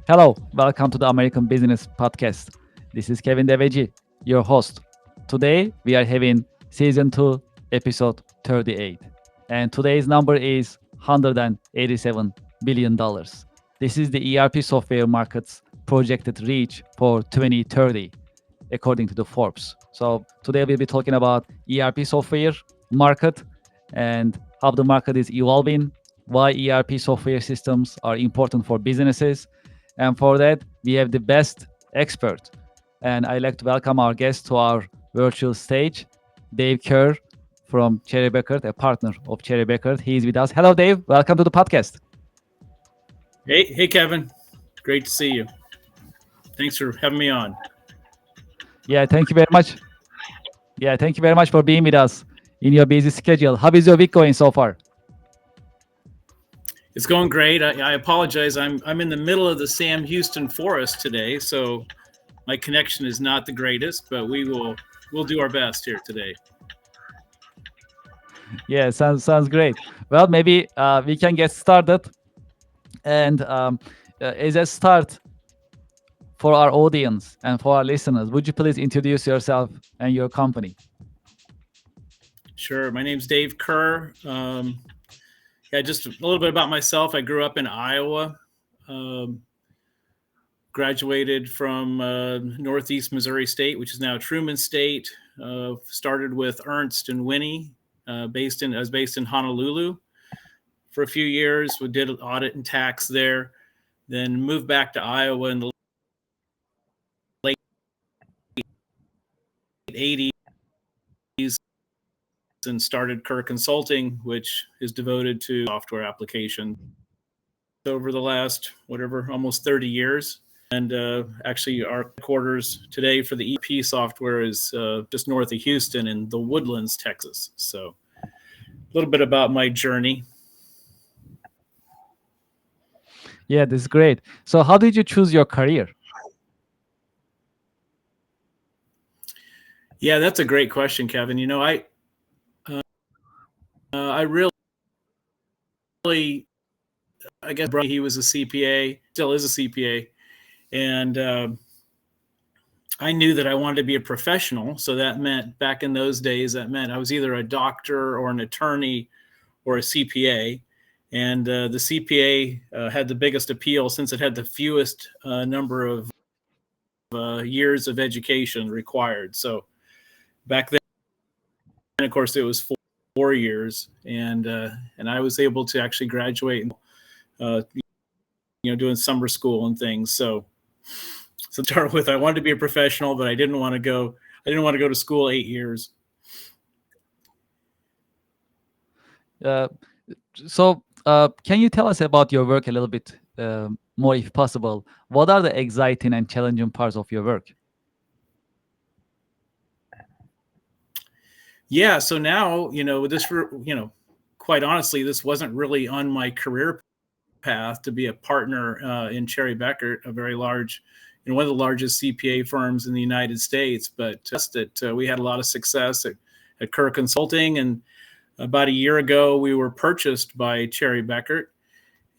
Hello, welcome to the American Business Podcast. This is Kevin Deveci, your host. Today we are having season 2, episode 38. And today's number is $187 billion. This is the ERP software market's projected reach for 2030, according to the Forbes. So today we'll be talking about ERP software market and how the market is evolving, why ERP software systems are important for businesses, and for that, we have the best expert. And I'd like to welcome our guest to our virtual stage, Dave Kerr from Cherry Bekaert, a partner of Cherry Bekaert. He is with us. Hello, Dave. Welcome to the podcast. Hey, Kevin. Great to see you. Thanks for having me on. Yeah, thank you very much. Yeah, thank you very much for being with us in your busy schedule. How is your week going so far? It's going great. I apologize. I'm in the middle of the Sam Houston forest today, so my connection is not the greatest, but we'll do our best here today. Yeah, sounds great. Well, maybe we can get started. And as a start for our audience and for our listeners, would you please introduce yourself and your company? Sure. My name's Dave Kerr. Just a little bit about myself. I grew up in Iowa. Graduated from Northeast Missouri State, which is now Truman State. Started with Ernst and Winnie. I was based in Honolulu for a few years. We did audit and tax there. Then moved back to Iowa in the late 80s and started Kerr Consulting, which is devoted to software application over the last almost 30 years. And actually, our headquarters today for the EP software is just north of Houston in the Woodlands, Texas. So a little bit about my journey. Yeah, this is great. So how did you choose your career? Yeah, that's a great question, Kevin. I really, I guess he was a CPA, still is a CPA. And I knew that I wanted to be a professional. So that meant back in those days, I was either a doctor or an attorney or a CPA. And the CPA had the biggest appeal since it had the fewest number of years of education required. So back then, of course, it was 4 years. And I was able to actually graduate, doing summer school and things. So to start with, I wanted to be a professional, but I didn't want to go to school 8 years. So can you tell us about your work a little bit more, if possible? What are the exciting and challenging parts of your work? Yeah. So now, quite honestly, this wasn't really on my career path to be a partner in Cherry Bekaert, a very large, one of the largest CPA firms in the United States. But we had a lot of success at Kerr Consulting, and about a year ago, we were purchased by Cherry Bekaert,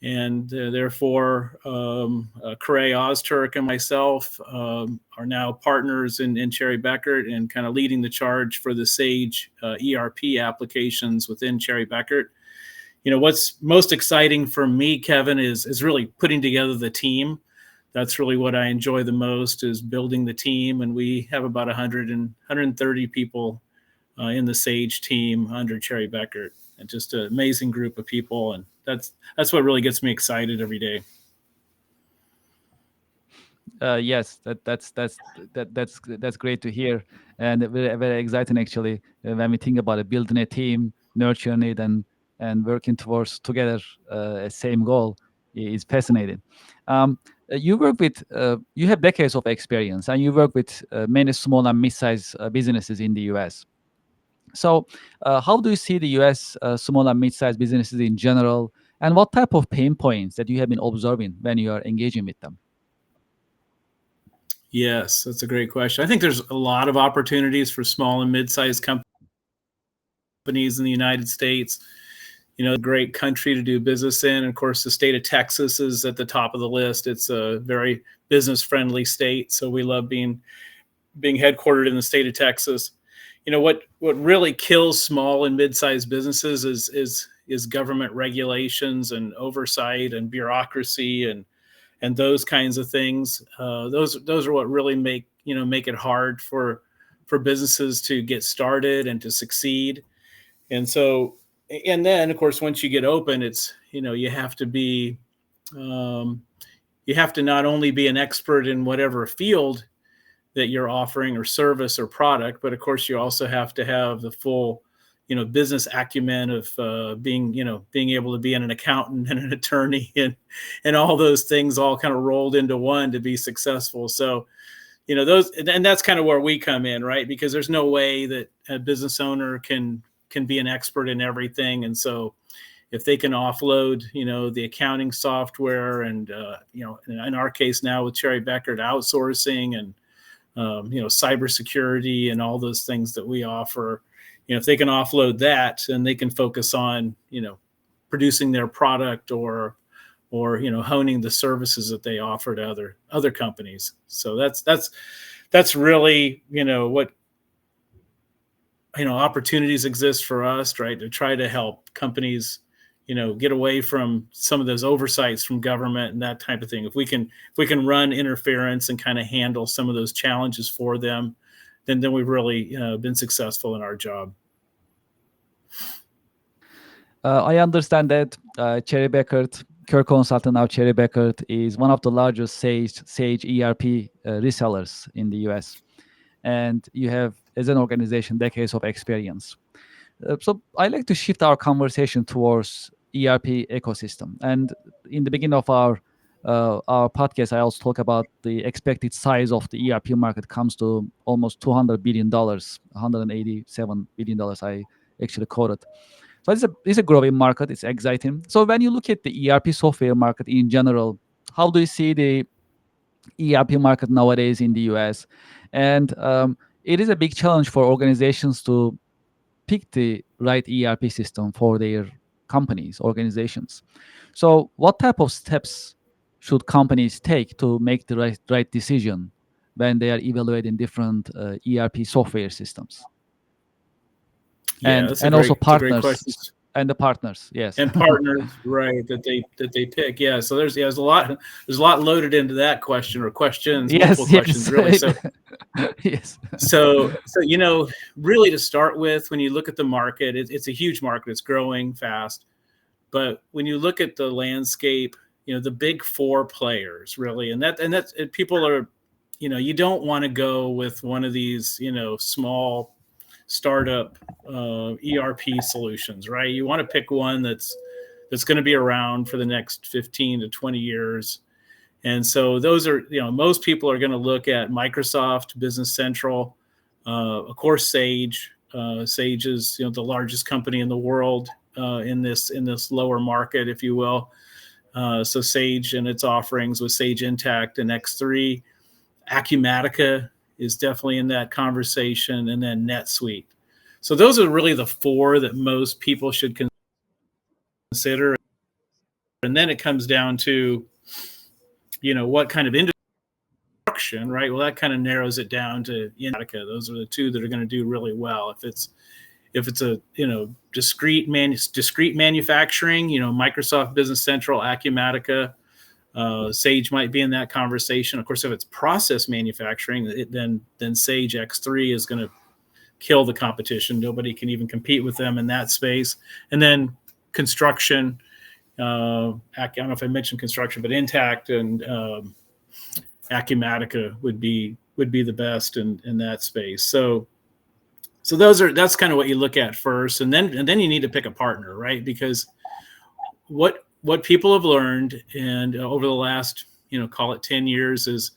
and therefore, Corey Ozturk and myself are now partners in Cherry Bekaert and kind of leading the charge for the Sage ERP applications within Cherry Bekaert. What's most exciting for me, Kevin, is really putting together the team. That's really what I enjoy the most, is building the team. And we have about 130 people in the Sage team under Cherry Bekaert, and just an amazing group of people. And that's what really gets me excited every day. Yes, that's great to hear, and very, very exciting actually when we think about it, building a team, nurturing it, and working towards together a same goal is fascinating. You work with you have decades of experience, and you work with many small and mid-sized businesses in the U.S. So, how do you see the U.S. Small and mid-sized businesses in general, and what type of pain points that you have been observing when you are engaging with them? Yes, that's a great question. I think there's a lot of opportunities for small and mid-sized companies in the United States. great country to do business in. And of course, the state of Texas is at the top of the list. It's a very business friendly state, so we love being headquartered in the state of Texas. What really kills small and mid-sized businesses is government regulations and oversight and bureaucracy and those kinds of things. Those are what really make it hard for businesses to get started and to succeed. And then of course, once you get open, it's you have to be you have to not only be an expert in whatever field that you're offering or service or product, but of course you also have to have the full business acumen of being able to be an accountant and an attorney and all those things all kind of rolled into one to be successful. So those, and that's kind of where we come in, right? Because there's no way that a business owner can be an expert in everything. And so if they can offload the accounting software and in our case now with Cherry Bekaert outsourcing and cybersecurity and all those things that we offer, if they can offload that, then they can focus on producing their product or honing the services that they offer to other companies. So that's really what opportunities exist for us, right, to try to help companies get away from some of those oversights from government and that type of thing. If we can run interference and kind of handle some of those challenges for them, then we've really been successful in our job. I understand that Cherry Bekaert, Care Consultant, now Cherry Bekaert, is one of the largest Sage ERP resellers in the US. And you have, as an organization, decades of experience. So I like to shift our conversation towards ERP ecosystem. And in the beginning of our podcast, I also talk about the expected size of the ERP market comes to almost $200 billion, $187 billion I actually quoted. So it's a growing market. It's exciting. So when you look at the ERP software market in general, how do you see the ERP market nowadays in the US? And it is a big challenge for organizations to pick the right ERP system for their companies, organizations. So what type of steps should companies take to make the right decision when they are evaluating different ERP software systems? Yeah, and also it's a great partners question. and the partners, yes. And partners, right, that they pick. Yeah, so there's a lot loaded into that question, or questions, Yes, multiple questions, really. So yes. so really to start with, when you look at the market, it's a huge market. It's growing fast. But when you look at the landscape, the big four players really, and that's people are, you don't want to go with one of these, small startup ERP solutions, right? You want to pick one that's going to be around for the next 15 to 20 years. And so those are, most people are going to look at Microsoft Business Central, of course, Sage. Sage is, the largest company in the world in this lower market, if you will. So Sage and its offerings with Sage Intacct and X3. Acumatica is definitely in that conversation, and then NetSuite. So those are really the four that most people should consider. And then it comes down to, what kind of industry, right? Well, that kind of narrows it down to Acumatica. Those are the two that are going to do really well. If it's a discrete manufacturing, Microsoft Business Central, Acumatica, Sage might be in that conversation. Of course, if it's process manufacturing, then Sage X3 is going to kill the competition. Nobody can even compete with them in that space. And then construction, I don't know if I mentioned construction, but Intacct and Acumatica would be the best in that space. So that's kind of what you look at first, and then you need to pick a partner, right? Because what people have learned and over the last, call it 10 years is,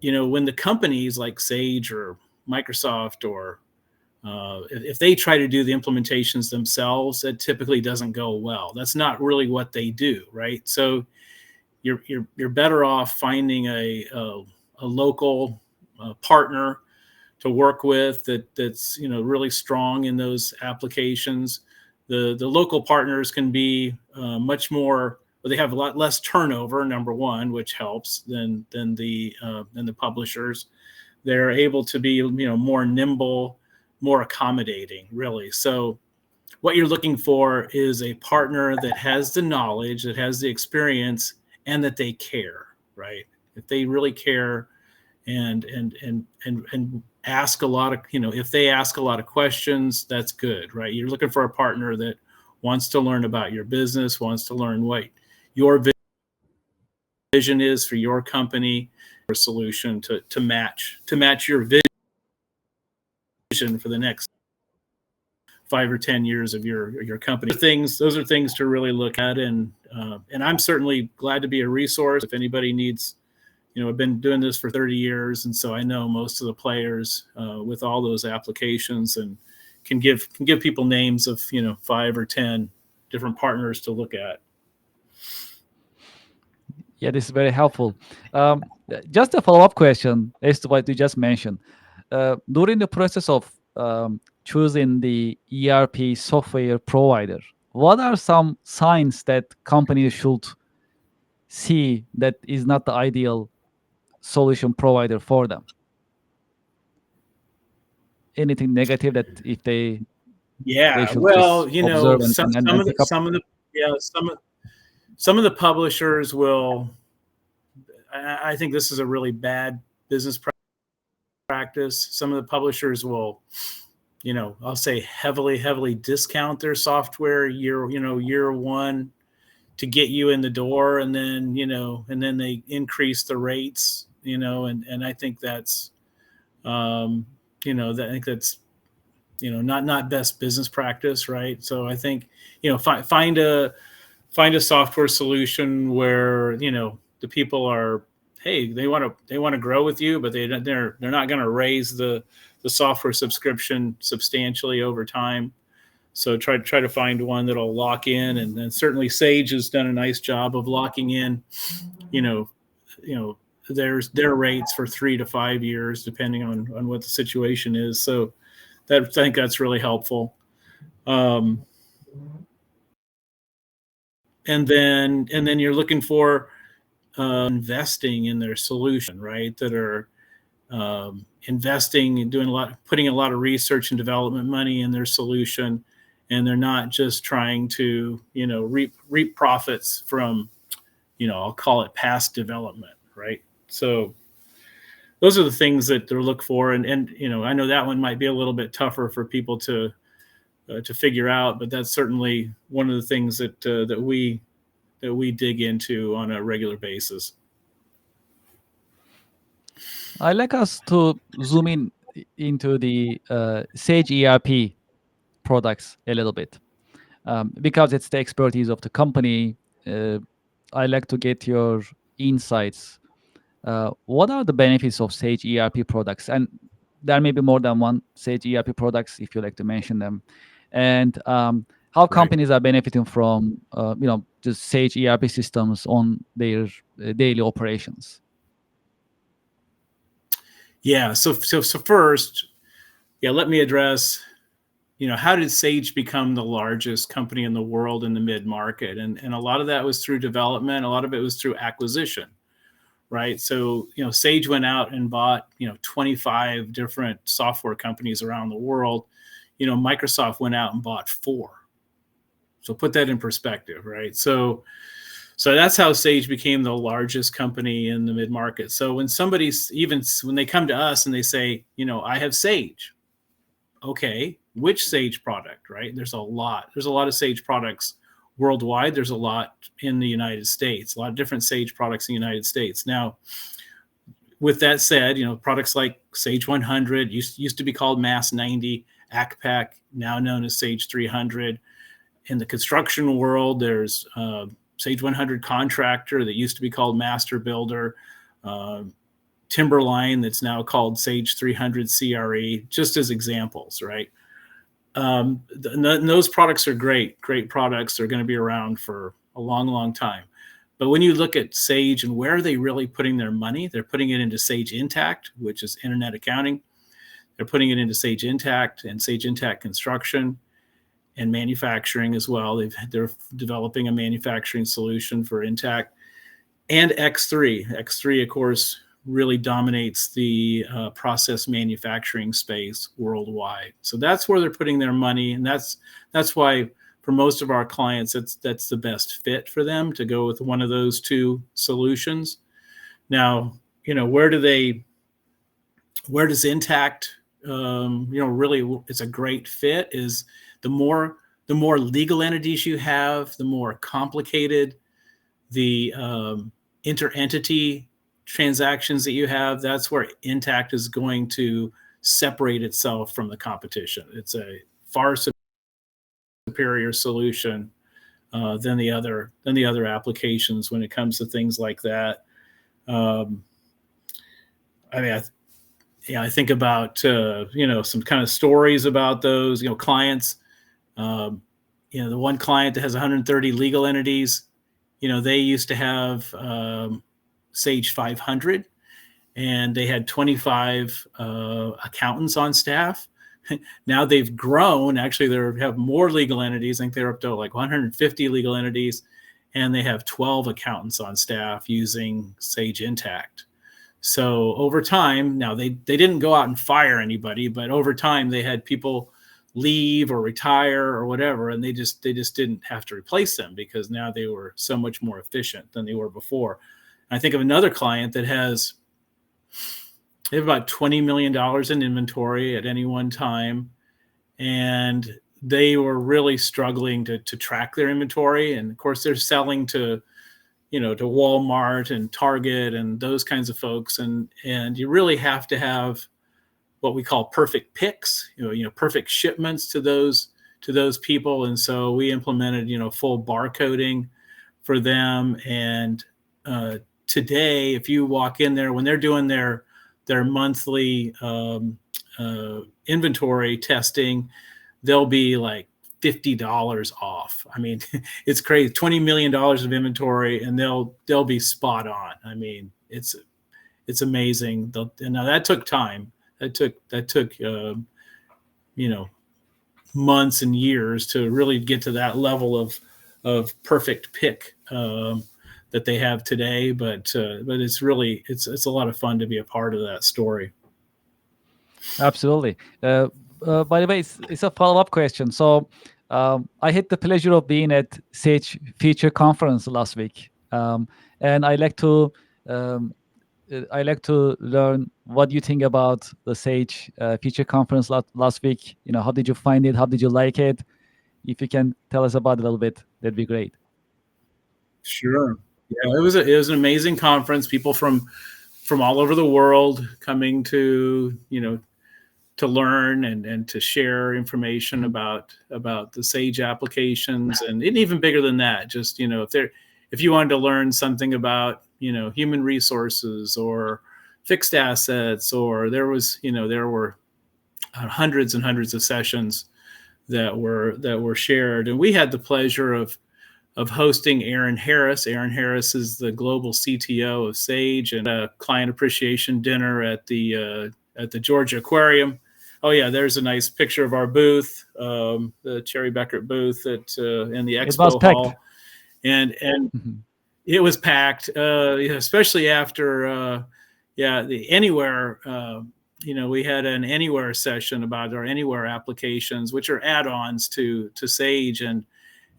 when the companies like Sage or Microsoft or if they try to do the implementations themselves, it typically doesn't go well. That's not really what they do, right? So you're better off finding a local partner to work with that's really strong in those applications, The local partners can be much more. Well, they have a lot less turnover, number one, which helps than the publishers. They're able to be more nimble, more accommodating, really. So what you're looking for is a partner that has the knowledge, that has the experience, and that they care, right? If they really care and ask a lot of, if they ask a lot of questions, that's good, right? You're looking for a partner that wants to learn about your business, wants to learn what your vision is for your company, or solution to match your vision for the next 5 or 10 years of your company. Those are things to really look at, and I'm certainly glad to be a resource if anybody needs. I've been doing this for 30 years, and so I know most of the players with all those applications, and can give people names of 5 or 10 different partners to look at. Yeah, this is very helpful. Just a follow-up question as to what you just mentioned. During the process of choosing the ERP software provider, what are some signs that companies should see that is not the ideal solution provider for them? Anything negative that if they Yeah, should well, just observe some and of the pick up? some of the publishers will. I think this is a really bad business practice. Some of the publishers will, I'll say heavily discount their software year one to get you in the door, and then they increase the rates, and I think that's I think that's not best business practice, right? So I think find a software solution where the people are, hey, they want to grow with you, but they're not going to raise the software subscription substantially over time. So try to find one that'll lock in, and then certainly Sage has done a nice job of locking in their rates for 3 to 5 years, depending on what the situation is. So I think that's really helpful. And then you're looking for investing in their solution, right? That are investing and putting a lot of research and development money in their solution, and they're not just trying to reap profits from I'll call it past development, right? So those are the things that they're look for, and I know that one might be a little bit tougher for people to figure out, but that's certainly one of the things that we dig into on a regular basis. I'd like us to zoom in into the Sage ERP products a little bit, because it's the expertise of the company. I'd like to get your insights. What are the benefits of Sage ERP products? And there may be more than one Sage ERP products, if you like to mention them. And how companies are benefiting from just Sage ERP systems on their daily operations. Yeah. So first, let me address, how did Sage become the largest company in the world in the mid-market? And a lot of that was through development. A lot of it was through acquisition, right? So, Sage went out and bought, 25 different software companies around the world. Microsoft went out and bought 4. So put that in perspective, right? So that's how Sage became the largest company in the mid-market. So when when they come to us and they say, I have Sage, okay, which Sage product, right? There's a lot of Sage products worldwide. There's a lot in the United States, a lot of different Sage products in the United States. Now, with that said, products like Sage 100 used to be called Mass 90, ACPAC, now known as Sage 300. In the construction world, there's Sage 100 Contractor that used to be called Master Builder, Timberline that's now called Sage 300 CRE, just as examples, right? Those products are great products. They're going to be around for a long time. But when you look at Sage and where are they really putting their money, they're putting it into Sage Intacct, which is internet accounting. They're putting it into Sage Intacct and Sage Intacct Construction. and manufacturing as well. They're developing a manufacturing solution for Intact, and X3. X3, of course, really dominates the process manufacturing space worldwide. So that's where they're putting their money, and that's why for most of our clients, that's the best fit for them to go with one of those two solutions. Now, where does Intact, really, it's a great fit. Is the more legal entities you have, the more complicated the inter-entity transactions that you have. That's where Intact is going to separate itself from the competition. It's a far superior solution than the other applications when it comes to things like that. I think about some kind of stories about those clients. The one client that has 130 legal entities, they used to have Sage 500, and they had 25 accountants on staff. Now they've grown. Actually, they have more legal entities. I think they're up to like 150 legal entities, and they have 12 accountants on staff using Sage Intact. So over time, now they didn't go out and fire anybody, but over time they had people leave or retire or whatever, and they just didn't have to replace them because now they were so much more efficient than they were before. I think of another client that they have about $20 million in inventory at any one time, and they were really struggling to track their inventory. And of course, they're selling to Walmart and Target and those kinds of folks, and you really have to have what we call perfect picks, perfect shipments to those people. And so we implemented full barcoding for them. And today, if you walk in there when they're doing their monthly inventory testing, they'll be like $50 off. I mean, it's crazy. $20 million of inventory, and they'll be spot on. I mean, it's amazing. And now that took time. That took months and years to really get to that level of perfect pick that they have today. But it's really it's a lot of fun to be a part of that story. Absolutely. By the way, it's a follow-up question. So I had the pleasure of being at Sage Feature Conference last week, and I like to learn what you think about the Sage Feature Conference last week. How did you find it? How did you like it? If you can tell us about it a little bit, that'd be great. Sure. Yeah, it was an amazing conference. People from all over the world coming to to learn and to share information about the Sage applications, and even bigger than that, just if you wanted to learn something about human resources or fixed assets, or there were hundreds and hundreds of sessions that were shared. And we had the pleasure of hosting Aaron Harris. Aaron Harris is the global CTO of Sage, and a client appreciation dinner at the Georgia Aquarium. Oh yeah, there's a nice picture of our booth, the Cherry Beckert booth in the expo hall, and mm-hmm. It was packed, especially after the Anywhere. We had an Anywhere session about our Anywhere applications, which are add-ons to Sage, and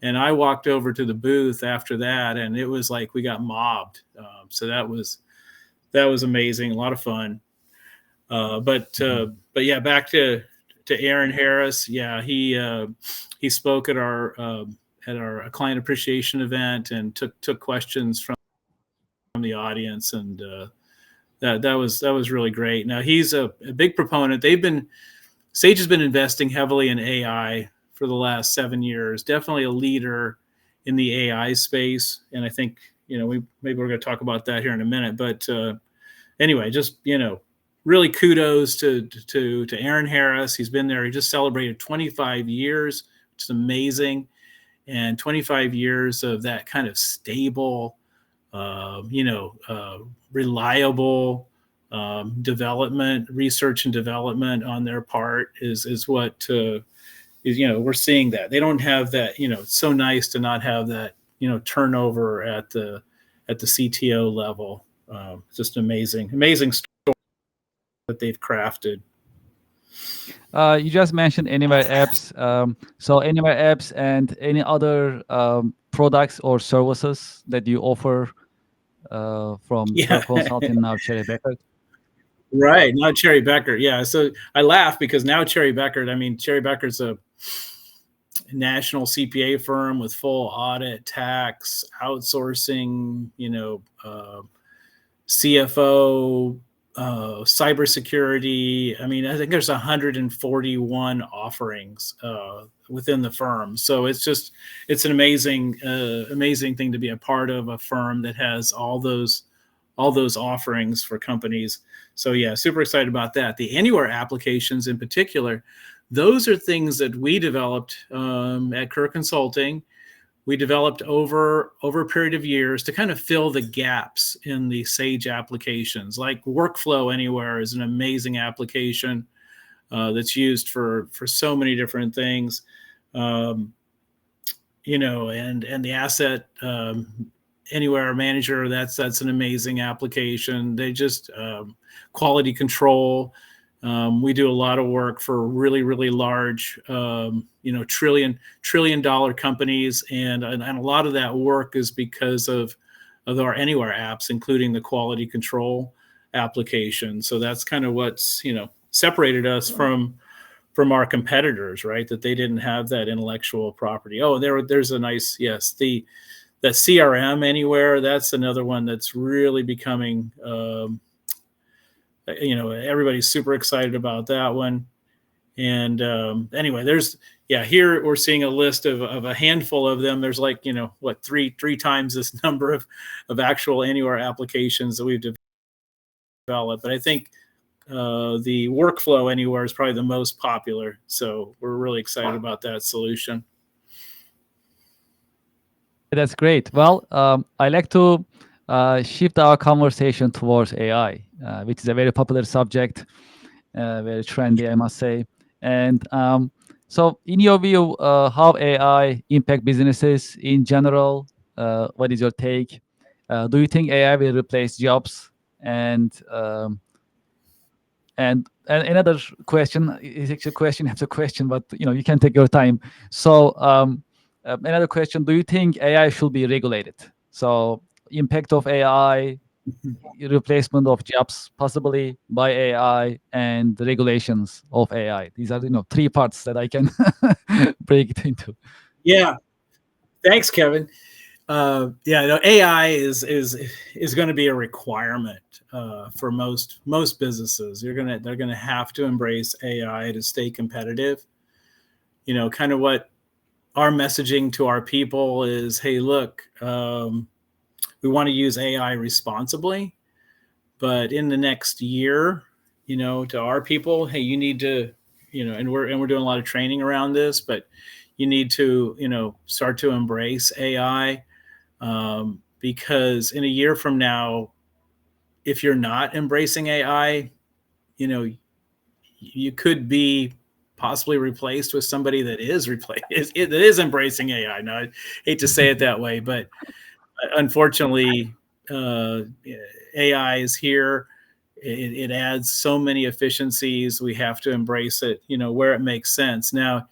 I walked over to the booth after that, and it was like we got mobbed. So that was amazing, a lot of fun. But yeah, back to Aaron Harris. Yeah, he spoke at our client appreciation event and took questions from the audience, and that was really great. Now he's a big proponent. Sage has been investing heavily in AI for the last 7 years. Definitely a leader in the AI space, and I think maybe we're going to talk about that here in a minute. But anyway, just really kudos to Aaron Harris. He's been there. He just celebrated 25 years, which is amazing, and 25 years of that kind of stable, reliable development, research and development on their part is what we're seeing that they don't have that. It's so nice to not have that turnover at the CTO level. Just amazing story that they've crafted. You just mentioned Anywhere apps. So Anywhere apps and any other products or services that you offer from Yeah. Her Consulting, now Cherry Becker. Right. Now Cherry Becker. Yeah. So I laugh because now Cherry Becker, I mean, Cherry Becker's a national CPA firm with full audit, tax, outsourcing, CFO, cybersecurity. I mean, I think there's 141 offerings within the firm. So it's an amazing thing to be a part of a firm that has all those offerings for companies. So yeah, super excited about that. The Anywhere applications in particular, those are things that we developed at Kerr Consulting. We developed over a period of years to kind of fill the gaps in the Sage applications. Like Workflow Anywhere is an amazing application that's used for so many different things. And the Asset Anywhere Manager, that's an amazing application. They just quality control. We do a lot of work for really large, trillion dollar companies, and a lot of that work is because of our Anywhere apps, including the quality control application. So that's kind of what's separated us from our competitors, right? That they didn't have that intellectual property. Oh, there's a nice, yes, that CRM Anywhere. That's another one that's really becoming. Everybody's super excited about that one. And anyway, here we're seeing a list of a handful of them. There's like, three times this number of actual Anywhere applications that we've developed. But I think the Workflow Anywhere is probably the most popular. So we're really excited about that solution. That's great. Well, I like to shift our conversation towards AI, which is a very popular subject, very trendy, I must say. And so, in your view, how AI impact businesses in general? What is your take? Do you think AI will replace jobs? And another question is actually a question after question, but you can take your time. So another question: do you think AI should be regulated? So impact of AI, replacement of jobs possibly by AI, and the regulations of AI. These are three parts that I can break it into. Yeah. Thanks, Kevin. AI is going to be a requirement for most businesses. They're going to have to embrace AI to stay competitive. Kind of what our messaging to our people is: hey, look, we want to use AI responsibly, but in the next year, to our people, hey, you need to, and we're doing a lot of training around this, but you need to start to embrace AI. Because in a year from now, if you're not embracing AI, you could be possibly replaced with somebody that is that is embracing AI. Now, I hate to say it that way, but unfortunately, AI is here. It adds so many efficiencies. We have to embrace it, where it makes sense. Now,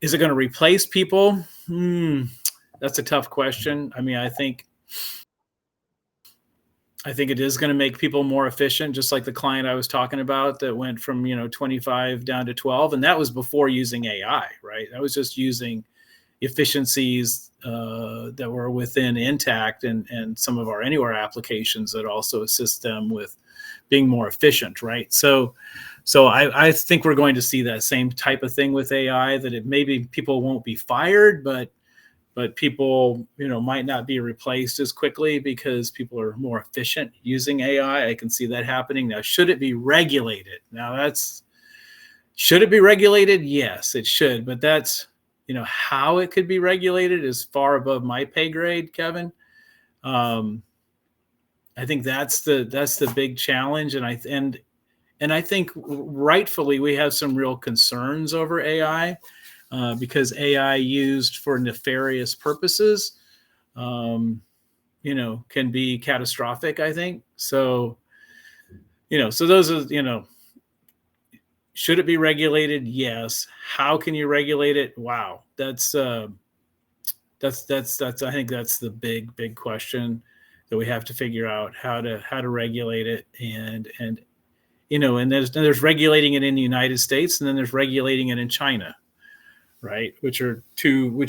is it going to replace people? That's a tough question. I mean, I think it is going to make people more efficient, just like the client I was talking about that went from 25 down to 12, and that was before using AI, right? That was just using efficiencies that were within Intact and some of our Anywhere applications that also assist them with being more efficient, right? So I think we're going to see that same type of thing with AI, that maybe people won't be fired, but people, might not be replaced as quickly because people are more efficient using AI. I can see that happening. Now, should it be regulated? Should it be regulated? Yes, it should. But that's, how it could be regulated is far above my pay grade, Kevin. I think that's the big challenge. And and I think rightfully we have some real concerns over AI, because AI used for nefarious purposes, um, can be catastrophic, I think. So, so those are, should it be regulated? Yes. How can you regulate it? Wow. That's I think that's the big question that we have to figure out, how to regulate it. And there's regulating it in the United States, and then there's regulating it in China, right? Which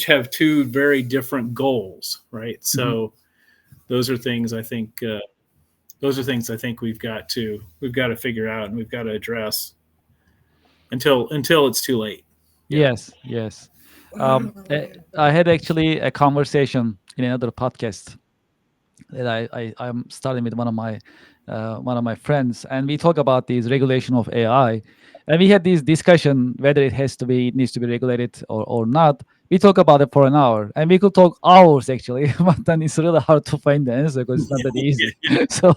have two very different goals, right? Mhm. So those are things I think we've got to figure out, and we've got to address until it's too late. Yeah. Yes, yes. I had actually a conversation in another podcast that I'm starting with one of my friends, and we talk about these regulation of AI, and we had this discussion whether it needs to be regulated or not. We talk about it for an hour, and we could talk hours actually, but then it's really hard to find the answer because it's not that easy. so,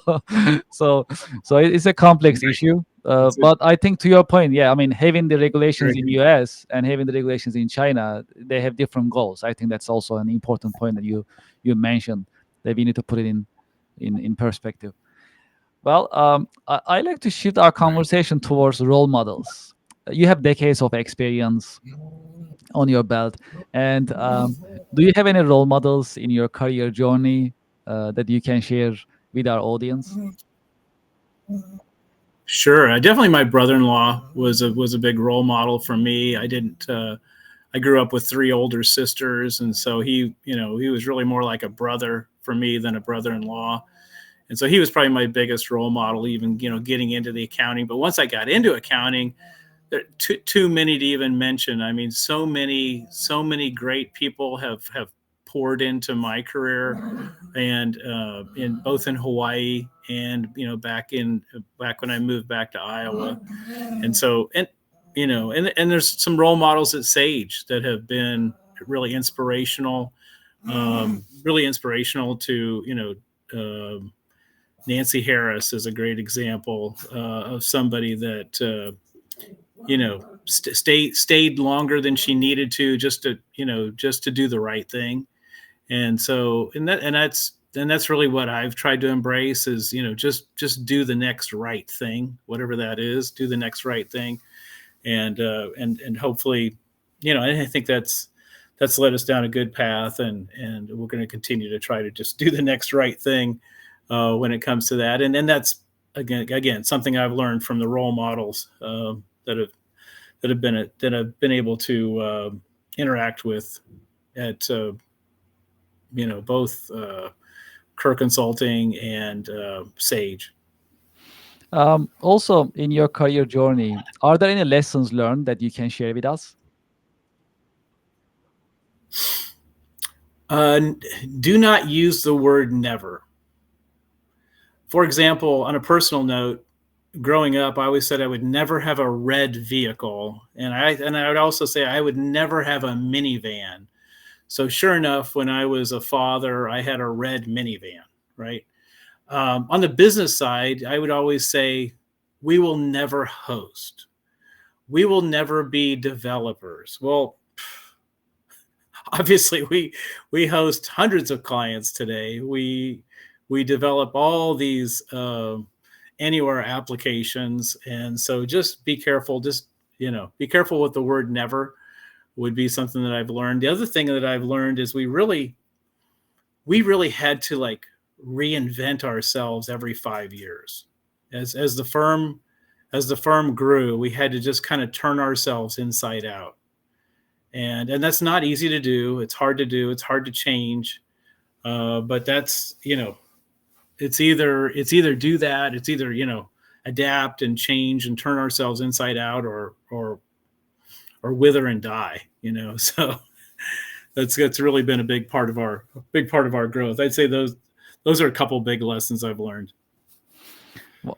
so, it's a complex Right. issue. That's a But I think to your point, yeah, I mean, having the regulations great. in US and having the regulations in China, they have different goals. I think that's also an important point that you mentioned, that we need to put it in perspective. Well, I like to shift our Right. conversation towards role models. You have decades of experience on your belt, and do you have any role models in your career journey that you can share with our audience? Sure. Definitely my brother-in-law was a big role model for me. I grew up with three older sisters, and so he was really more like a brother for me than a brother-in-law. And so he was probably my biggest role model, even getting into the accounting. But once I got into accounting, there too many to even mention. I mean, so many great people have poured into my career, and in both in Hawaii and back when I moved back to Iowa. And so and there's some role models at Sage that have been really inspirational, to Nancy Harris is a great example of somebody that stayed longer than she needed to, just to do the right thing. And that's really what I've tried to embrace is, just do the next right thing, whatever that is. Do the next right thing, and hopefully, I think that's led us down a good path, and we're going to continue to try to just do the next right thing when it comes to that. And that's again something I've learned from the role models that have been able to interact with at both Kerr Consulting and Sage. Also, in your career journey, are there any lessons learned that you can share with us? Uh, do not use the word never. For example, on a personal note, growing up, I always said I would never have a red vehicle, and I would also say I would never have a minivan. So sure enough, when I was a father, I had a red minivan, right? On the business side, I would always say, we will never host. We will never be developers. Well, obviously, we host hundreds of clients today. We develop all these anywhere applications, and so just be careful. Just be careful with the word never would be something that I've learned. The other thing that I've learned is we really had to like reinvent ourselves every 5 years. As the firm grew, we had to just kind of turn ourselves inside out. And that's not easy to do. It's hard to do. It's hard to change. But that's, it's either do that, it's either, adapt and change and turn ourselves inside out, or wither and die, So that's really been a big part of our growth. I'd say those are a couple big lessons I've learned.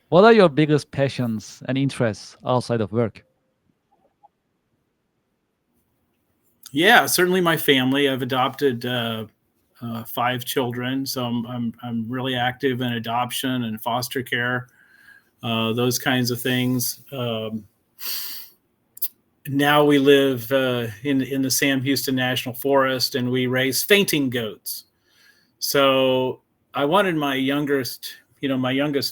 What are your biggest passions and interests outside of work? Yeah, certainly my family. I've adopted 5 children, so I'm really active in adoption and foster care. those kinds of things. Now we live in the Sam Houston National Forest, and we raise fainting goats. So I wanted my youngest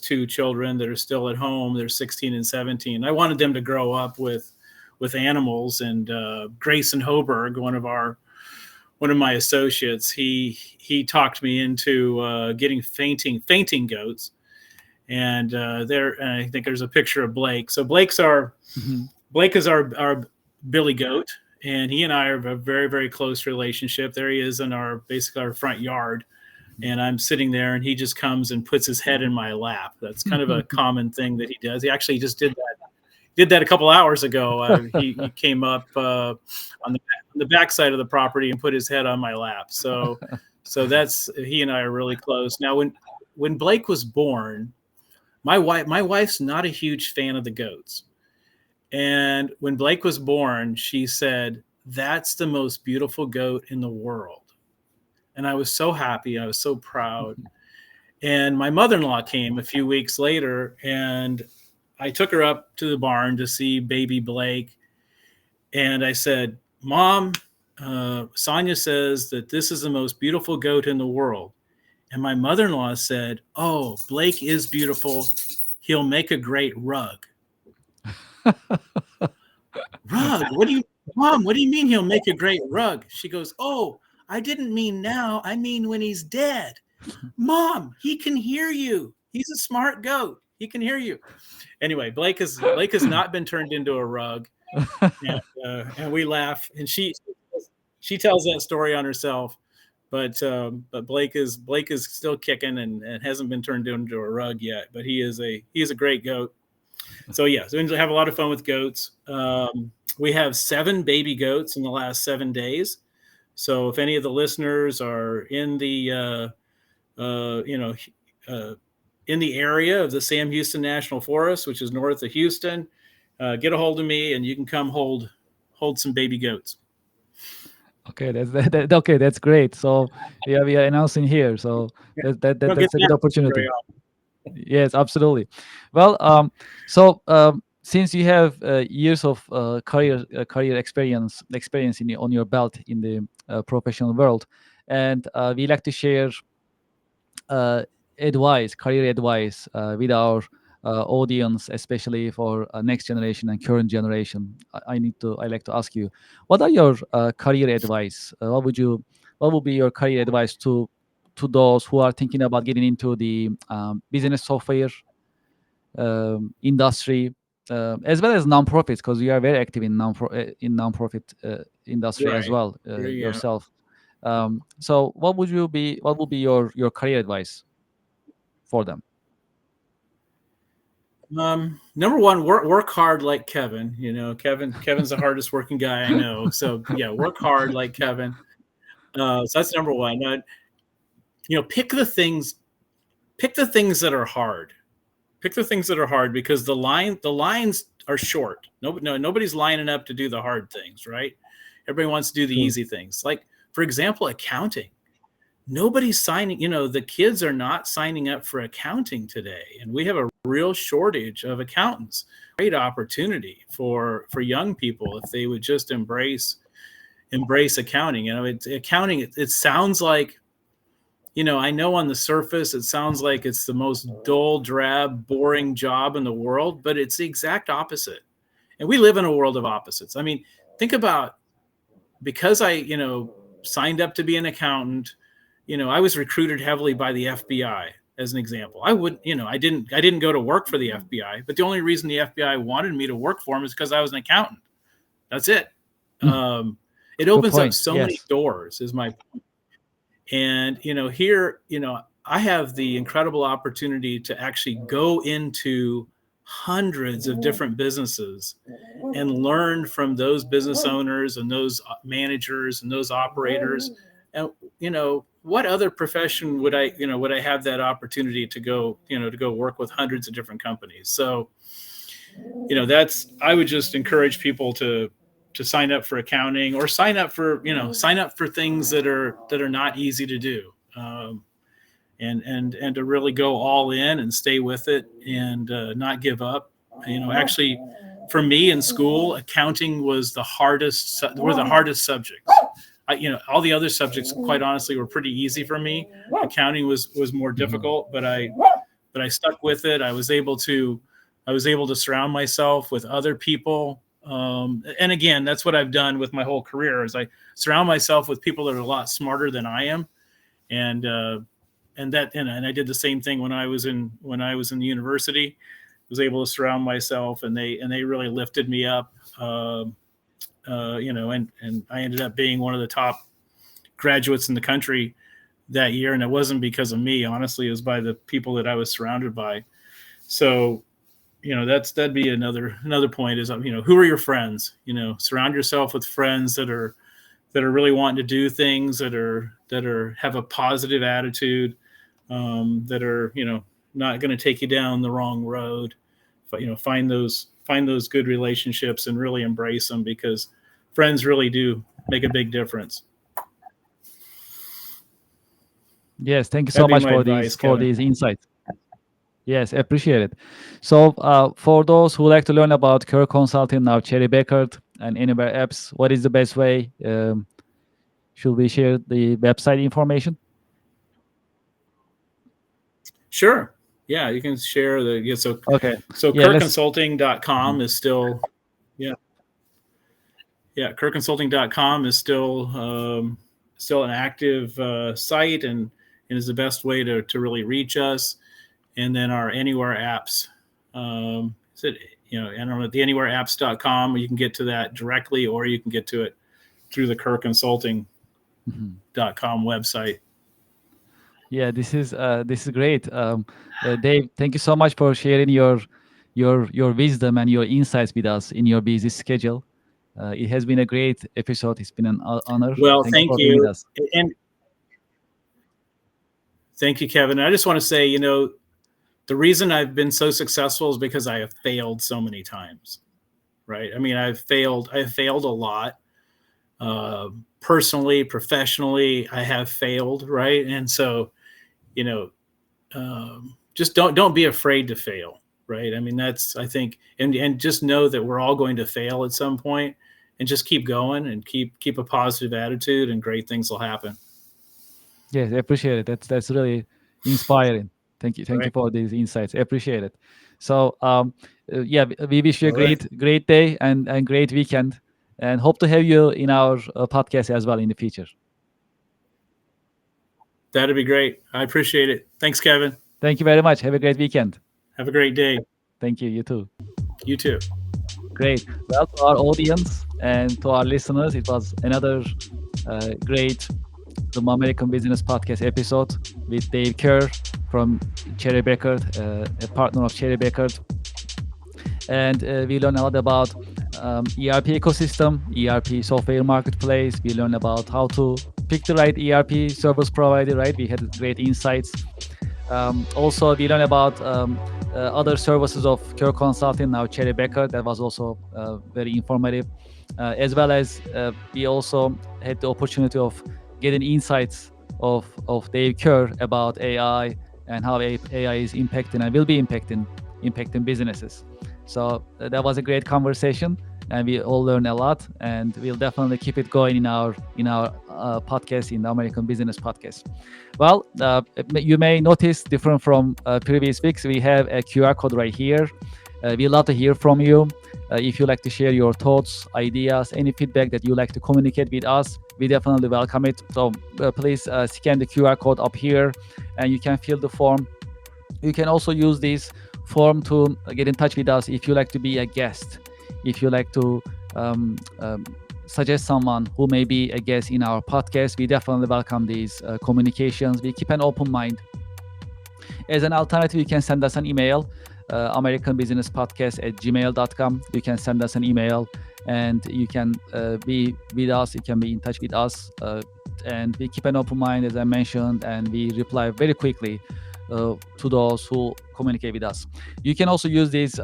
two children that are still at home, they're 16 and 17. I wanted them to grow up with animals. And Grayson Hoberg, one of my associates, he talked me into getting fainting goats. And I think there's a picture of Blake. So Mhm. Blake is our Billy goat, and he and I have a very, very close relationship. There he is in basically our front yard, and I'm sitting there, and he just comes and puts his head in my lap. That's kind of a common thing that he does. He actually just did that a couple hours ago. He came up on the back side of the property and put his head on my lap. So he and I are really close. Now, when Blake was born, my wife's not a huge fan of the goats. And when Blake was born, she said, "That's the most beautiful goat in the world." And I was so happy. I was so proud. And my mother-in-law came a few weeks later, and I took her up to the barn to see baby Blake. And I said, "Mom, Sonia says that this is the most beautiful goat in the world." And my mother-in-law said, "Oh, Blake is beautiful. He'll make a great rug." Rug? Mom, what do you mean he'll make a great rug? She goes, "Oh, I didn't mean now. I mean when he's dead." Mom, he can hear you. He's a smart goat. He can hear you. Anyway, Blake has not been turned into a rug. And we laugh. And she tells that story on herself. But Blake is still kicking and hasn't been turned into a rug yet. But he is a great goat. So yeah, so we have a lot of fun with goats. We have 7 baby goats in the last 7 days. So if any of the listeners are in the in the area of the Sam Houston National Forest, which is north of Houston, get a hold of me, and you can come hold some baby goats. Okay, okay. That's great. So we are announcing here. So Yeah. that's a good opportunity. Very often. Yes, absolutely. Well, since you have years of career experience on your belt in the professional world, and we like to share uh, career advice with our audience, especially for next generation and current generation. I like to ask you, what are your career advice? What would be your career advice to those who are thinking about getting into the business software industry, as well as nonprofits, because you are very active in nonprofit industry as Right. well Yeah. yourself. So what would be your career advice for them? Number one, work hard like Kevin. Kevin's the hardest working guy I know. So yeah, work hard like Kevin. So that's number one. Pick the things that are hard. Pick the things that are hard, because the lines are short. Nobody's lining up to do the hard things, right? Everybody wants to do the True. easy things. Like, for example, accounting. Nobody's signing, the kids are not signing up for accounting today. And we have a real shortage of accountants. Great opportunity for young people if they would just embrace accounting. Accounting, it sounds like, I know on the surface it sounds like it's the most dull, drab, boring job in the world, but it's the exact opposite. And we live in a world of opposites. I mean, think about, because I, signed up to be an accountant, I was recruited heavily by the FBI, as an example. I didn't go to work for the FBI, but the only reason the FBI wanted me to work for them is because I was an accountant. That's it. It Good opens up point. so many Yes. doors, is my point. And here, I have the incredible opportunity to actually go into hundreds of different businesses and learn from those business owners and those managers and those operators. And what other profession would I have that opportunity to go work with hundreds of different companies? So I would just encourage people to sign up for accounting, or sign up for things that are not easy to do. and to really go all in and stay with it and not give up. Actually, for me in school, accounting was the hardest. Were the hardest subjects. All the other subjects, quite honestly, were pretty easy for me. Accounting was more difficult, but I stuck with it. I was able to surround myself with other people. And again, that's what I've done with my whole career is I surround myself with people that are a lot smarter than I am. And I did the same thing when I was in the university. Was able to surround myself, and they really lifted me up. And I ended up being one of the top graduates in the country that year, and it wasn't because of me. Honestly, it was by the people that I was surrounded by. So, that'd be another point is, who are your friends? Surround yourself with friends that are really wanting to do things, that have a positive attitude, that are not going to take you down the wrong road. But find those good relationships and really embrace them, because friends really do make a big difference. Yes, thank you so That'd be much my for advice, these for Kevin. these insights. Yes, appreciate it. So, for those who like to learn about Career Consulting now, Cherry Beckert and Anywhere Apps, what is the best way? Should we share the website information? Sure. Yeah, you can share so Okay. so Yeah, let's. kerrconsulting.com Mhm. is still, yeah. Yeah, kerrconsulting.com is still an active site, and is the best way to really reach us. And then our Anywhere apps, is it, and on the anywhereapps.com, you can get to that directly, or you can get to it through the kerrconsulting.com Mhm. website. Yeah, this is great. Dave, thank you so much for sharing your wisdom and your insights with us in your busy schedule. It has been a great episode. It's been an honor. Well, Thank you thank for being with you. us. And thank you, Kevin. I just want to say, the reason I've been so successful is because I have failed so many times, right? I mean, I've failed a lot, personally, professionally. I have failed, right? And so, you know, just don't be afraid to fail, right? I mean, that's, I think, and just know that we're all going to fail at some point, and just keep going and keep a positive attitude, and great things will happen, Yes, I appreciate it. That's really inspiring. Thank you right? for these insights. I appreciate it. So, yeah, we wish you a All right. great day and great weekend, and hope to have you in our podcast as well in the future. That'd be great. I appreciate it. Thanks, Kevin. Thank you very much. Have a great weekend. Have a great day. Thank you. You too. You too. Great. Well, to our audience and to our listeners, it was another great the American Business Podcast episode with Dave Kerr from Cherry Beckert, a partner of Cherry Beckert. And we learn a lot about ERP ecosystem, ERP software marketplace. We learn about how to pick the right ERP service provider, right? We had great insights. Also, we learn about other services of Care Consulting, now Cherry Becker. That was also very informative. As well as we also had the opportunity of getting insights of Dave Kerr about AI and how AI is impacting and will be impacting businesses. So that was a great conversation, and we all learned a lot. And we'll definitely keep it going in our podcast, in the American Business Podcast. Well, you may notice different from previous weeks. We have a QR code right here. We love to hear from you. If you like to share your thoughts, ideas, any feedback that you like to communicate with us, we definitely welcome it. So please scan the QR code up here, and you can fill the form. You can also use this form to get in touch with us if you like to be a guest, if you like to suggest someone who may be a guest in our podcast. We definitely welcome these communications. We keep an open mind. As an alternative, you can send us an email, americanbusinesspodcast@gmail.com. You can send us an email, and you can be with us. You can be in touch with us, and we keep an open mind, as I mentioned, and we reply very quickly to those who communicate with us. You can also use this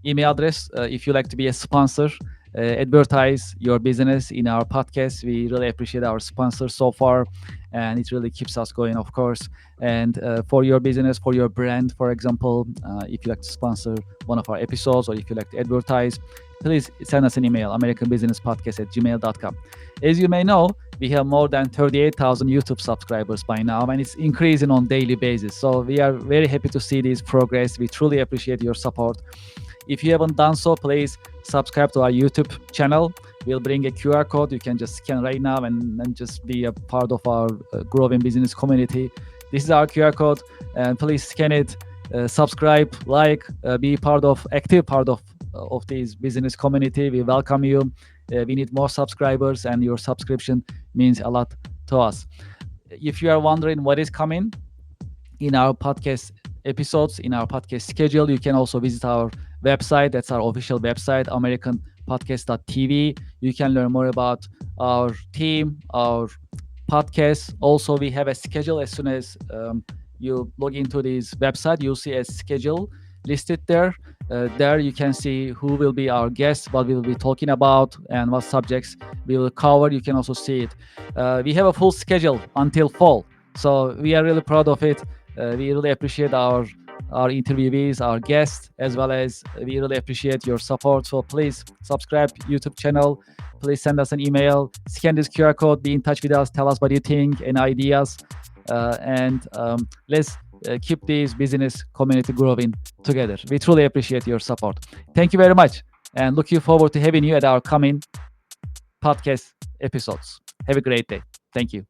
email address if you like to be a sponsor, advertise your business in our podcast. We really appreciate our sponsors so far, and it really keeps us going, of course. And for your business, for your brand, for example, if you like to sponsor one of our episodes or if you like to advertise, please send us an email, americanbusinesspodcast@gmail.com. As you may know, we have more than 38,000 YouTube subscribers by now, and it's increasing on daily basis. So we are very happy to see this progress. We truly appreciate your support. If you haven't done so, please subscribe to our YouTube channel. We'll bring a QR code. You can just scan right now and just be a part of our growing business community. This is our QR code, and please scan it, subscribe, like, be active part of this business community. We welcome you. We need more subscribers, and your subscription means a lot to us. If you are wondering what is coming in our podcast episodes, in our podcast schedule, you can also visit our website. That's our official website, americanpodcast.tv. You can learn more about our team, our podcast. Also, we have a schedule. As soon as you log into this website, you'll see a schedule listed there. There you can see who will be our guests, what we will be talking about, and what subjects we will cover. You can also see it. We have a full schedule until fall, so we are really proud of it. We really appreciate our interviewees, our guests, as well as we really appreciate your support. So please subscribe YouTube channel. Please send us an email, scan this QR code, be in touch with us, tell us what you think and ideas, and let's keep this business community growing together. We truly appreciate your support. Thank you very much, and looking forward to having you at our coming podcast episodes. Have a great day. Thank you.